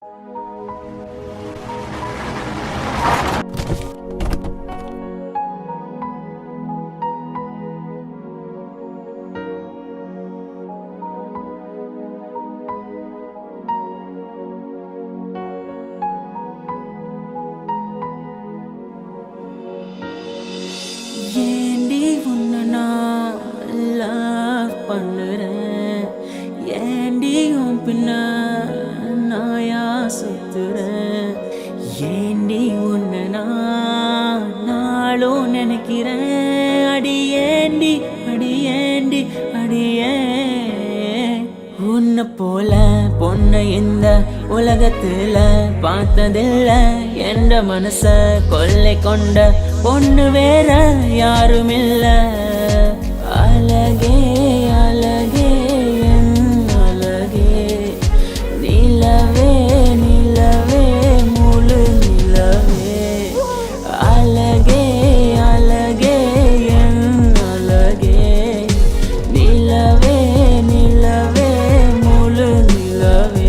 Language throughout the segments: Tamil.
ஏண்டி உன்னை நான் லவ் பண்ணுறேன், ஏண்டி உன் பின்ன நாயா சுத்துறேன், ஏண்டி உன்னை நான் நாளும் நினைக்கிறேன், அடியேண்டி அடியேண்டி அடியே. உன்னை போல பொண்ணை இந்த உலகத்துல பார்த்ததில்ல, என்ற மனச கொள்ளை கொண்ட பொண்ணு வேற யாருமில்ல. அழகே அழகே என் அழகே, நிலவே நிலவே முழு நிலவே. அழகே அழகே என் அழகே, நிலவே நிலவே முழு நிலவே.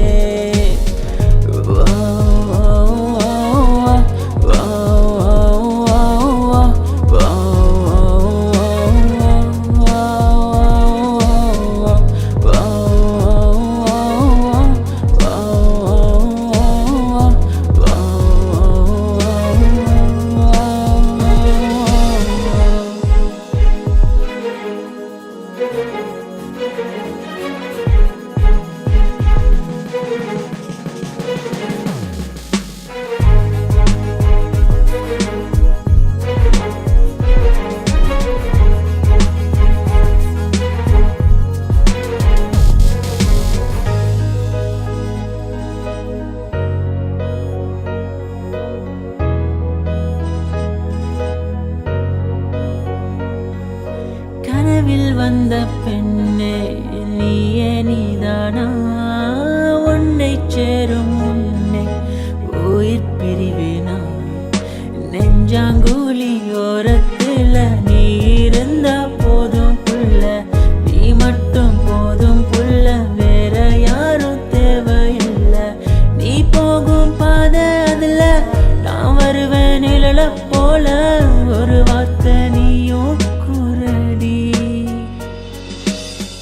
கனவில் வந்த பெண்ணே நீயே நீதானா, உன்னை சேரும் முன்னே உயிர் பிரிவேனா. நெஞ்சாங்குழி ஓரத்துல நீ இருந்தா போதும் புள்ள, நீ மட்டும் போதும் புள்ள, வேற யாரும் தேவையில்லை. நீ போகும் பாதை அதுல நான் வருவேன் நிழல போல, ஒரு வார்த்தை நீயும் குரடி.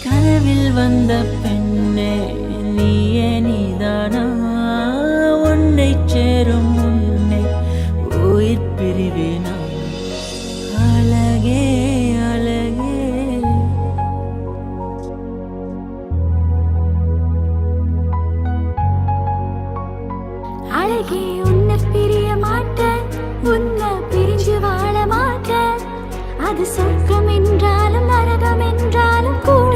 கனவில் வந்த பெண்ணே நீயே நீதானா, உன்னை சேரும் முன்னே உயிர் பிரிவேனா. அழகே அழகே அழகே, உன்னை பிரிய மாட்டேன், உன்னை பிரிஞ்சு வாழ மாட்டேன். அது சொர்க்கம் என்றாலும் நரகம் என்றாலும் கூட